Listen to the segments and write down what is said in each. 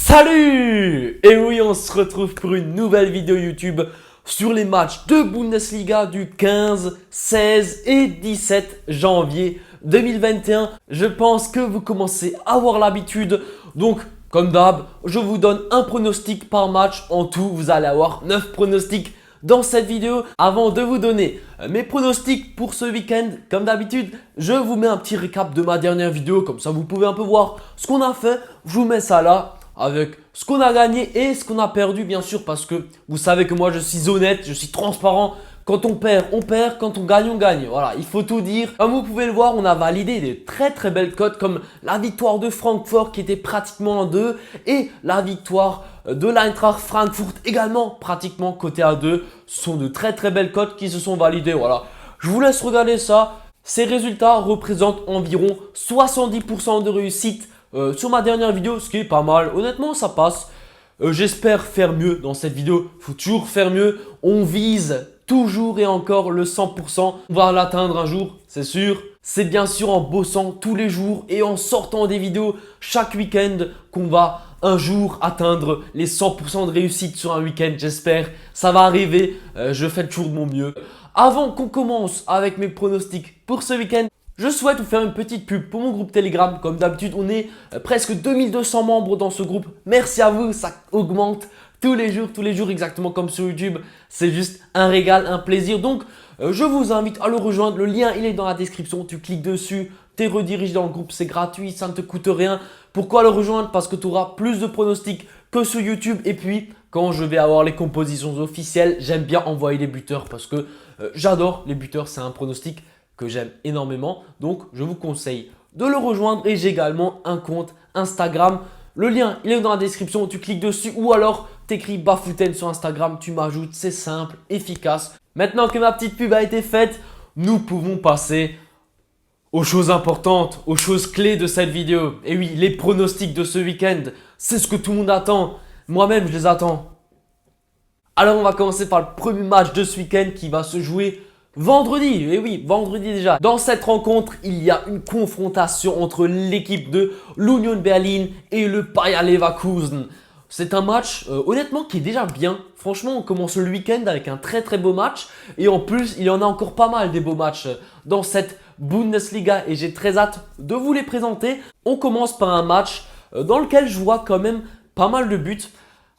Salut! Et oui, on se retrouve pour une nouvelle vidéo YouTube sur les matchs de Bundesliga du 15, 16 et 17 janvier 2021. Je pense que vous commencez à avoir l'habitude. Donc, comme d'hab, je vous donne un pronostic par match. En tout, vous allez avoir 9 pronostics dans cette vidéo. Avant de vous donner mes pronostics pour ce week-end, comme d'habitude, je vous mets un petit récap de ma dernière vidéo. Comme ça, vous pouvez un peu voir ce qu'on a fait. Je vous mets ça là, avec ce qu'on a gagné et ce qu'on a perdu, bien sûr, parce que vous savez que moi je suis honnête, je suis transparent. Quand on perd, on perd. Quand on gagne. Voilà, il faut tout dire. Comme vous pouvez le voir, on a validé des très belles cotes comme la victoire de Francfort qui était pratiquement en 2 et la victoire de l'Eintracht Frankfurt également pratiquement côté à 2. Ce sont de très belles cotes qui se sont validées. Voilà, je vous laisse regarder ça. Ces résultats représentent environ 70% de réussite sur ma dernière vidéo, ce qui est pas mal. Honnêtement, ça passe. J'espère faire mieux dans cette vidéo. Il faut toujours faire mieux. On vise toujours et encore le 100%. On va l'atteindre un jour, c'est sûr. C'est bien sûr en bossant tous les jours et en sortant des vidéos chaque week-end qu'on va un jour atteindre les 100% de réussite sur un week-end. J'espère. Ça va arriver. Je fais toujours de mon mieux. Avant qu'on commence avec mes pronostics pour ce week-end, je souhaite vous faire une petite pub pour mon groupe Telegram. Comme d'habitude, on est presque 2200 membres dans ce groupe. Merci à vous, ça augmente tous les jours exactement comme sur YouTube. C'est juste un régal, un plaisir. Donc, je vous invite à le rejoindre. Le lien, il est dans la description. Tu cliques dessus, tu es redirigé dans le groupe. C'est gratuit, ça ne te coûte rien. Pourquoi le rejoindre? Parce que tu auras plus de pronostics que sur YouTube. Et puis, quand je vais avoir les compositions officielles, j'aime bien envoyer les buteurs parce que j'adore les buteurs. C'est un pronostic que j'aime énormément. Donc, je vous conseille de le rejoindre. Et j'ai également un compte Instagram. Le lien, il est dans la description. Tu cliques dessus ou alors t'écris Bafouten sur Instagram. Tu m'ajoutes. C'est simple, efficace. Maintenant que ma petite pub a été faite, nous pouvons passer aux choses importantes, aux choses clés de cette vidéo. Et oui, les pronostics de ce week-end. C'est ce que tout le monde attend. Moi-même, je les attends. Alors, on va commencer par le premier match de ce week-end qui va se jouer vendredi, et oui, vendredi déjà. Dans cette rencontre, il y a une confrontation entre l'équipe de l'Union Berlin et le Bayer Leverkusen. C'est un match, honnêtement, qui est déjà bien. Franchement, on commence le week-end avec un très beau match. Et en plus, il y en a encore pas mal des beaux matchs dans cette Bundesliga. Et j'ai très hâte de vous les présenter. On commence par un match dans lequel je vois quand même pas mal de buts.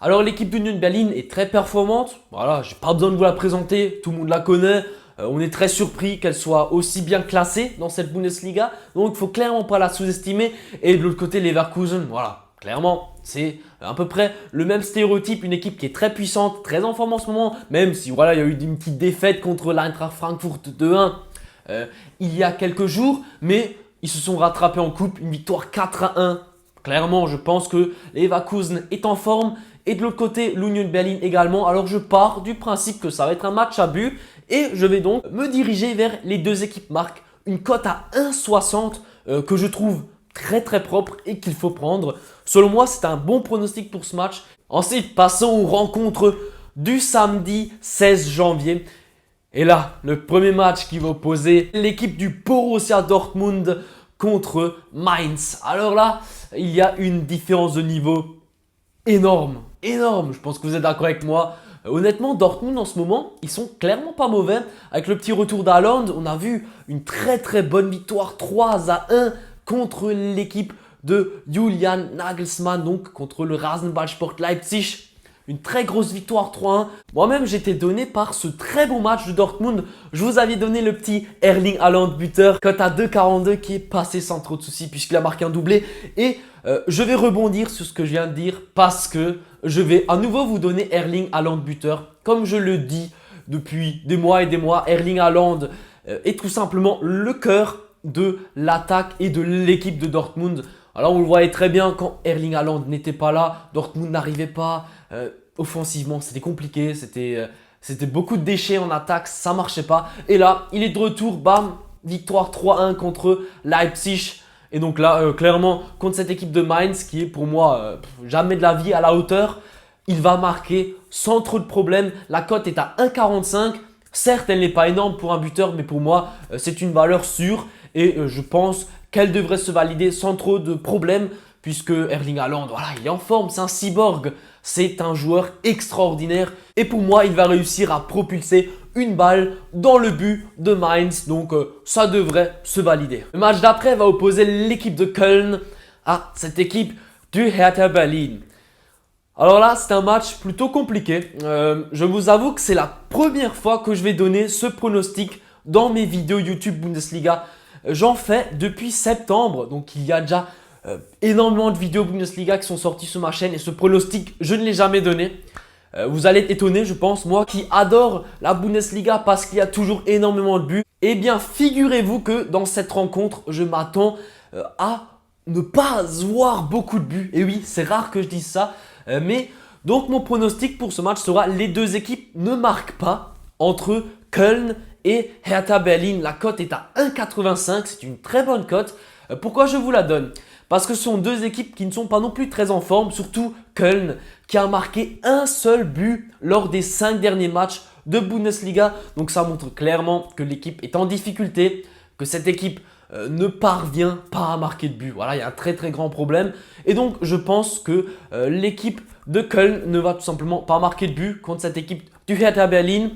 Alors, l'équipe d'Union Berlin est très performante. Voilà, j'ai pas besoin de vous la présenter. Tout le monde la connaît. On est très surpris qu'elle soit aussi bien classée dans cette Bundesliga. Donc, il ne faut clairement pas la sous-estimer. Et de l'autre côté, Leverkusen, voilà, clairement, c'est à peu près le même stéréotype. Une équipe qui est très puissante, très en forme en ce moment. Même si, voilà, il y a eu une petite défaite contre l'Eintracht Frankfurt 2-1 il y a quelques jours. Mais ils se sont rattrapés en coupe. Une victoire 4-1. Clairement, je pense que Leverkusen est en forme. Et de l'autre côté, l'Union Berlin également. Alors, je pars du principe que ça va être un match à but. Et je vais donc me diriger vers les deux équipes marques. Une cote à 1,60 que je trouve très propre et qu'il faut prendre. Selon moi, c'est un bon pronostic pour ce match. Ensuite, passons aux rencontres du samedi 16 janvier. Et là, le premier match qui va opposer l'équipe du Borussia Dortmund contre Mainz. Alors là, il y a une différence de niveau énorme. Je pense que vous êtes d'accord avec moi. Honnêtement, Dortmund en ce moment, ils sont clairement pas mauvais. Avec le petit retour d'Haaland, on a vu une très bonne victoire 3-1 contre l'équipe de Julian Nagelsmann, donc contre le Rasenballsport Leipzig. Une très grosse victoire 3-1. Moi-même, j'étais donné par ce très beau match de Dortmund. Je vous avais donné le petit Erling Haaland buteur, cote à 2,42 qui est passé sans trop de soucis puisqu'il a marqué un doublé. Et je vais rebondir sur ce que je viens de dire parce que je vais à nouveau vous donner Erling Haaland buteur. Comme je le dis depuis des mois et des mois, Erling Haaland est tout simplement le cœur de l'attaque et de l'équipe de Dortmund. Alors on le voyait très bien quand Erling Haaland n'était pas là, Dortmund n'arrivait pas. Offensivement, c'était compliqué, c'était beaucoup de déchets en attaque, ça marchait pas. Et là, il est de retour, bam, victoire 3-1 contre Leipzig. Et donc là, clairement, contre cette équipe de Mainz qui est pour moi jamais de la vie à la hauteur, il va marquer sans trop de problèmes. La cote est à 1,45. Certes, elle n'est pas énorme pour un buteur, mais pour moi, c'est une valeur sûre. Et je pense qu'elle devrait se valider sans trop de problèmes. puisque Erling Haaland, voilà, il est en forme, c'est un cyborg, c'est un joueur extraordinaire. Et pour moi, il va réussir à propulser une balle dans le but de Mainz, donc ça devrait se valider. Le match d'après va opposer l'équipe de Köln à cette équipe du Hertha Berlin. Alors là, c'est un match plutôt compliqué. Je vous avoue que c'est la première fois que je vais donner ce pronostic dans mes vidéos YouTube Bundesliga. J'en fais depuis septembre, donc il y a déjà énormément de vidéos Bundesliga qui sont sorties sur ma chaîne et ce pronostic, je ne l'ai jamais donné. Vous allez être étonné, je pense, moi qui adore la Bundesliga parce qu'il y a toujours énormément de buts. Eh bien, figurez-vous que dans cette rencontre, je m'attends à ne pas voir beaucoup de buts. Et oui, c'est rare que je dise ça, mais donc mon pronostic pour ce match sera les deux équipes ne marquent pas entre Köln et Hertha Berlin. La cote est à 1,85, c'est une très bonne cote. Pourquoi je vous la donne? Parce que ce sont deux équipes qui ne sont pas non plus très en forme, surtout Köln qui a marqué un seul but lors des 5 derniers matchs de Bundesliga. Donc ça montre clairement que l'équipe est en difficulté, que cette équipe ne parvient pas à marquer de but. Voilà, il y a un très très grand problème. Et donc je pense que l'équipe de Köln ne va tout simplement pas marquer de but contre cette équipe du Hertha Berlin.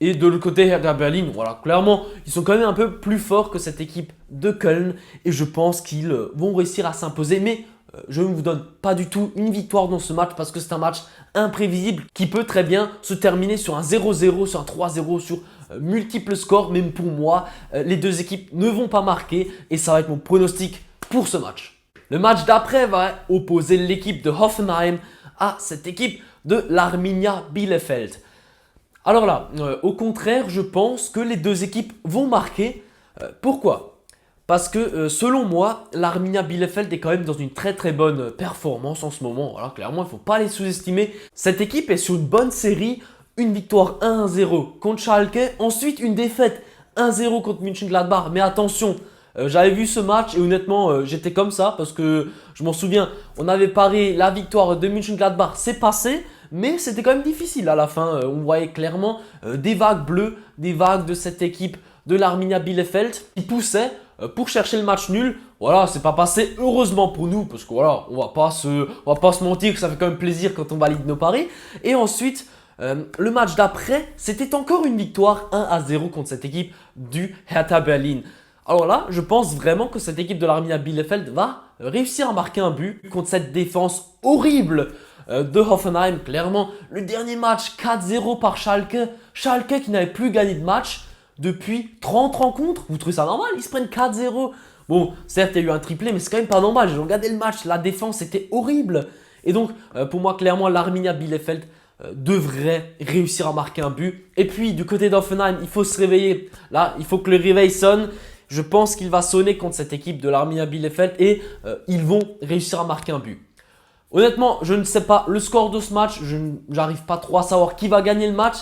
Et de l'autre côté, Hertha Berlin, voilà, clairement, ils sont quand même un peu plus forts que cette équipe de Köln. Et je pense qu'ils vont réussir à s'imposer. Mais je ne vous donne pas du tout une victoire dans ce match parce que c'est un match imprévisible qui peut très bien se terminer sur un 0-0, sur un 3-0, sur multiples scores. Même pour moi, les deux équipes ne vont pas marquer et ça va être mon pronostic pour ce match. Le match d'après va opposer l'équipe de Hoffenheim à cette équipe de l'Arminia Bielefeld. Alors là, au contraire, je pense que les deux équipes vont marquer. Pourquoi? Parce que selon moi, l'Arminia Bielefeld est quand même dans une très très bonne performance en ce moment. Voilà, clairement, il ne faut pas les sous-estimer. Cette équipe est sur une bonne série. Une victoire 1-0 contre Schalke. Ensuite, une défaite 1-0 contre Mönchengladbach. Mais attention, j'avais vu ce match et honnêtement, j'étais comme ça parce que je m'en souviens, on avait parié la victoire de Mönchengladbach, c'est passé. Mais c'était quand même difficile à la fin. On voyait clairement des vagues bleues, des vagues de cette équipe de l'Arminia Bielefeld qui poussaient pour chercher le match nul. Voilà, c'est pas passé heureusement pour nous parce que voilà, on va pas se mentir que ça fait quand même plaisir quand on valide nos paris. Et ensuite, le match d'après, c'était encore une victoire 1-0 contre cette équipe du Hertha Berlin. Alors là, je pense vraiment que cette équipe de l'Arminia Bielefeld va réussir à marquer un but contre cette défense horrible de Hoffenheim. Clairement, le dernier match 4-0 par Schalke. Schalke qui n'avait plus gagné de match depuis 30 rencontres. Vous trouvez ça normal? Ils se prennent 4-0. Bon, certes, il y a eu un triplé, mais c'est quand même pas normal. J'ai regardé le match, la défense était horrible. Et donc, pour moi, clairement, l'Arminia Bielefeld devrait réussir à marquer un but. Et puis, du côté d'Hoffenheim, il faut se réveiller. Là, il faut que le réveil sonne. Je pense qu'il va sonner contre cette équipe de l'Arminia Bielefeld et ils vont réussir à marquer un but. Honnêtement, je ne sais pas le score de ce match. Je n'arrive pas trop à savoir qui va gagner le match.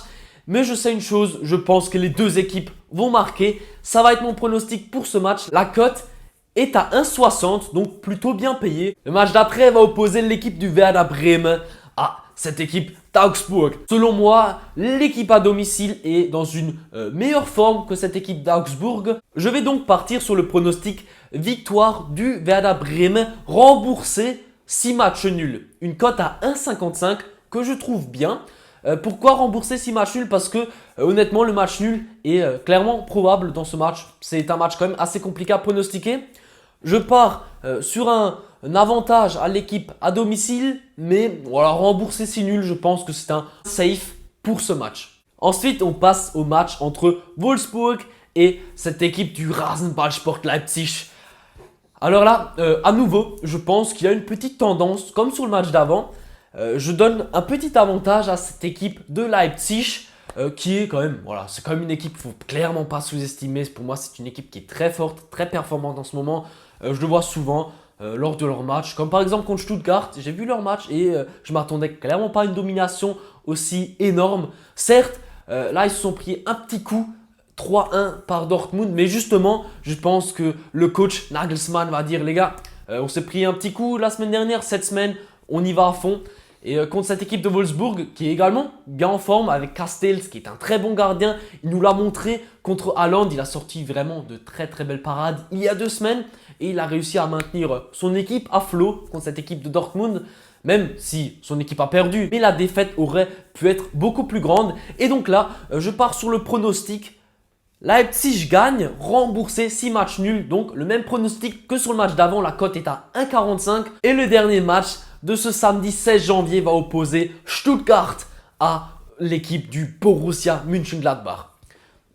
Mais je sais une chose, je pense que les deux équipes vont marquer. Ça va être mon pronostic pour ce match. La cote est à 1,60, donc plutôt bien payé. Le match d'après va opposer l'équipe du Werder Bremen à cette équipe d'Augsbourg. Selon moi, l'équipe à domicile est dans une meilleure forme que cette équipe d'Augsbourg. Je vais donc partir sur le pronostic victoire du Werder Bremen remboursé 6 matchs nuls. Une cote à 1,55 que je trouve bien. Pourquoi rembourser 6 matchs nuls? Parce que honnêtement, le match nul est clairement probable dans ce match. C'est un match quand même assez compliqué à pronostiquer. Je pars sur un avantage à l'équipe à domicile, mais voilà, rembourser 6 nuls, je pense que c'est un safe pour ce match. Ensuite, on passe au match entre Wolfsburg et cette équipe du Rasenballsport Leipzig. Alors là, à nouveau, je pense qu'il y a une petite tendance, comme sur le match d'avant. Je donne un petit avantage à cette équipe de Leipzig qui est quand même, voilà, c'est quand même une équipe qu'il ne faut clairement pas sous-estimer. Pour moi, c'est une équipe qui est très forte, très performante en ce moment. Je le vois souvent lors de leurs matchs, comme par exemple contre Stuttgart. J'ai vu leur match et je ne m'attendais clairement pas à une domination aussi énorme. Certes, là, ils se sont pris un petit coup, 3-1 par Dortmund. Mais justement, je pense que le coach Nagelsmann va dire, les gars, on s'est pris un petit coup la semaine dernière, cette semaine, on y va à fond. Et contre cette équipe de Wolfsburg qui est également bien en forme avec Castells qui est un très bon gardien. Il nous l'a montré contre Haaland. Il a sorti vraiment de très très belles parades il y a 2 semaines. Et il a réussi à maintenir son équipe à flot contre cette équipe de Dortmund. Même si son équipe a perdu. Mais la défaite aurait pu être beaucoup plus grande. Et donc là, je pars sur le pronostic. Leipzig gagne, remboursé 6 matchs nuls. Donc le même pronostic que sur le match d'avant. La cote est à 1,45. Et le dernier match de ce samedi 16 janvier va opposer Stuttgart à l'équipe du Borussia Mönchengladbach.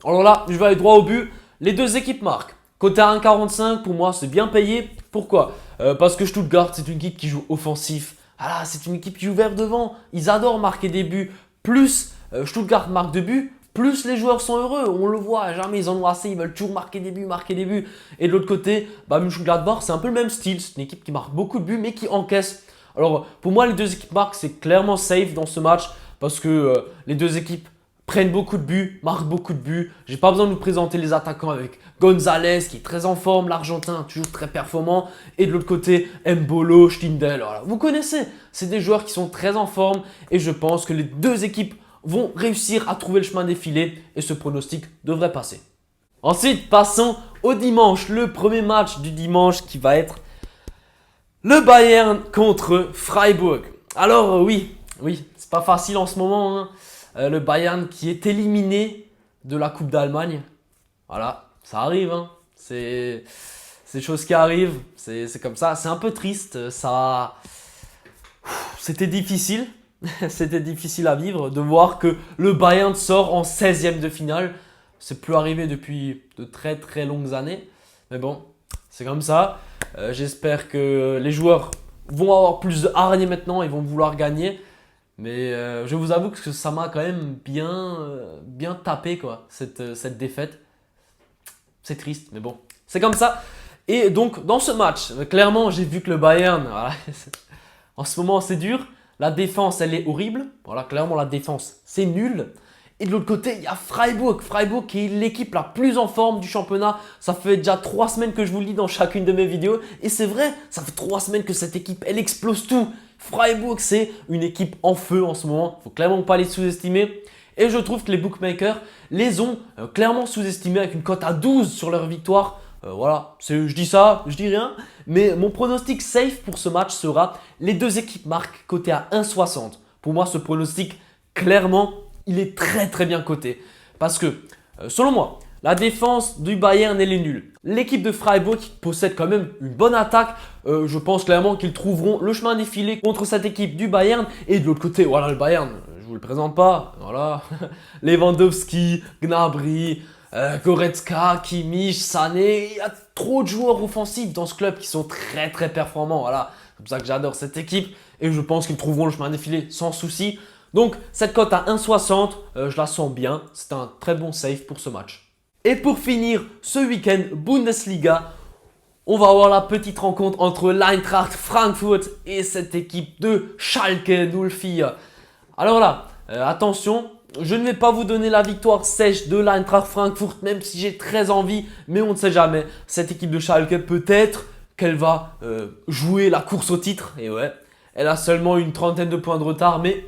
Alors là, je vais aller droit au but. Les deux équipes marquent. Côté à 1,45, pour moi, c'est bien payé. Pourquoi Parce que Stuttgart, c'est une équipe qui joue offensif. Ah là, c'est une équipe qui joue vers devant. Ils adorent marquer des buts. Plus Stuttgart marque de buts, plus les joueurs sont heureux. On le voit, jamais ils en ont assez. Ils veulent toujours marquer des buts, marquer des buts. Et de l'autre côté, Mönchengladbach, c'est un peu le même style. C'est une équipe qui marque beaucoup de buts, mais qui encaisse. Alors, pour moi, les deux équipes marquent, c'est clairement safe dans ce match parce que les deux équipes prennent beaucoup de buts, marquent beaucoup de buts. J'ai pas besoin de vous présenter les attaquants avec Gonzalez qui est très en forme, l'Argentin toujours très performant. Et de l'autre côté, Mbolo, Stindl. Voilà. Vous connaissez, c'est des joueurs qui sont très en forme et je pense que les deux équipes vont réussir à trouver le chemin des filets et ce pronostic devrait passer. Ensuite, passons au dimanche, le premier match du dimanche qui va être le Bayern contre Freiburg. Alors oui, c'est pas facile en ce moment. Hein. Le Bayern qui est éliminé de la Coupe d'Allemagne. Voilà, ça arrive. Hein. C'est des choses qui arrivent. C'est comme ça. C'est un peu triste. C'était difficile. C'était difficile à vivre de voir que le Bayern sort en 16e de finale. C'est plus arrivé depuis de très très longues années. Mais bon, c'est comme ça. J'espère que les joueurs vont avoir plus de hargne maintenant et vont vouloir gagner. Mais je vous avoue que ça m'a quand même bien tapé quoi, cette défaite. C'est triste, mais bon, c'est comme ça. Et donc, dans ce match, clairement, j'ai vu que le Bayern, voilà, en ce moment, c'est dur. La défense, elle est horrible. Voilà, clairement, la défense, c'est nul. Et de l'autre côté, il y a Freiburg. Freiburg qui est l'équipe la plus en forme du championnat. Ça fait déjà 3 semaines que je vous le dis dans chacune de mes vidéos. Et c'est vrai, ça fait 3 semaines que cette équipe, elle explose tout. Freiburg, c'est une équipe en feu en ce moment. Il ne faut clairement pas les sous-estimer. Et je trouve que les bookmakers les ont clairement sous-estimés avec une cote à 12 sur leur victoire. Voilà, je dis ça, je dis rien. Mais mon pronostic safe pour ce match sera les deux équipes marquent coté à 1,60. Pour moi, ce pronostic, clairement, il est très très bien coté. Parce que, selon moi, la défense du Bayern, elle est nulle. L'équipe de Freiburg possède quand même une bonne attaque. Je pense clairement qu'ils trouveront le chemin des filets contre cette équipe du Bayern. Et de l'autre côté, voilà le Bayern, je vous le présente pas. Voilà, Lewandowski, Gnabry, Goretzka, Kimmich, Sané. Il y a trop de joueurs offensifs dans ce club qui sont très très performants. Voilà, c'est pour ça que j'adore cette équipe. Et je pense qu'ils trouveront le chemin des filets sans souci. Donc, cette cote à 1,60, je la sens bien. C'est un très bon safe pour ce match. Et pour finir ce week-end Bundesliga, on va avoir la petite rencontre entre l'Eintracht Frankfurt et cette équipe de Schalke 04. Alors là, attention, je ne vais pas vous donner la victoire sèche de l'Eintracht Frankfurt, même si j'ai très envie, mais on ne sait jamais. Cette équipe de Schalke, peut-être qu'elle va jouer la course au titre. Et ouais, elle a seulement une 30aine de points de retard, mais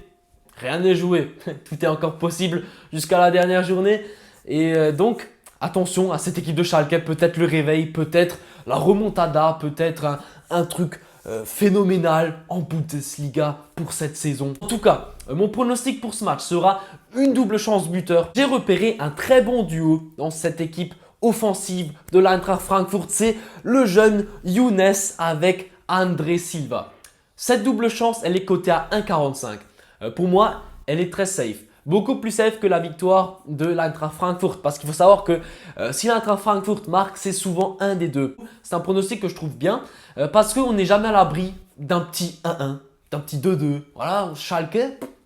rien n'est joué. Tout est encore possible jusqu'à la dernière journée. Et donc, attention à cette équipe de Schalke, peut-être le réveil, peut-être la remontada, peut-être un truc phénoménal en Bundesliga pour cette saison. En tout cas, mon pronostic pour ce match sera une double chance buteur. J'ai repéré un très bon duo dans cette équipe offensive de l'Eintracht Frankfurt. C'est le jeune Younes avec André Silva. Cette double chance, elle est cotée à 1,45. Pour moi, elle est très safe. Beaucoup plus safe que la victoire de l'Eintracht Frankfurt. Parce qu'il faut savoir que si l'Eintracht Frankfurt marque, c'est souvent un des deux. C'est un pronostic que je trouve bien. Parce qu'on n'est jamais à l'abri d'un petit 1-1, d'un petit 2-2. Voilà, Schalke,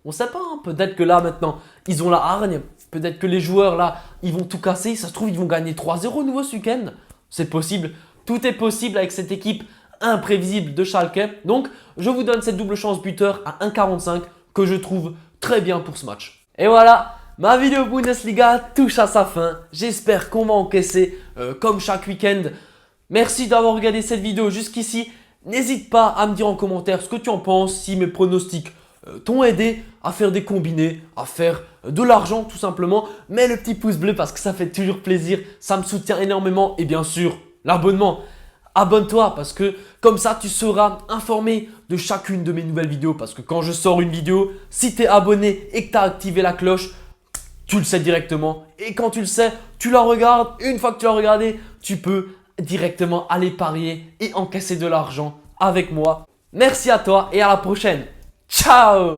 on ne sait pas. Hein. Peut-être que là maintenant, ils ont la hargne. Peut-être que les joueurs là, ils vont tout casser. Ça se trouve, ils vont gagner 3-0 nouveau ce week-end. C'est possible. Tout est possible avec cette équipe imprévisible de Schalke. Donc, je vous donne cette double chance buteur à 1,45 que je trouve très bien pour ce match. Et voilà, ma vidéo Bundesliga touche à sa fin. J'espère qu'on va encaisser comme chaque week-end. Merci d'avoir regardé cette vidéo jusqu'ici. N'hésite pas à me dire en commentaire ce que tu en penses, si mes pronostics t'ont aidé à faire des combinés, à faire de l'argent tout simplement. Mets le petit pouce bleu parce que ça fait toujours plaisir, ça me soutient énormément et bien sûr l'abonnement. Abonne-toi parce que comme ça tu seras informé de chacune de mes nouvelles vidéos parce que quand je sors une vidéo, si tu es abonné et que tu as activé la cloche, tu le sais directement et quand tu le sais, tu la regardes. Une fois que tu l'as regardé, tu peux directement aller parier et encaisser de l'argent avec moi. Merci à toi et à la prochaine. Ciao!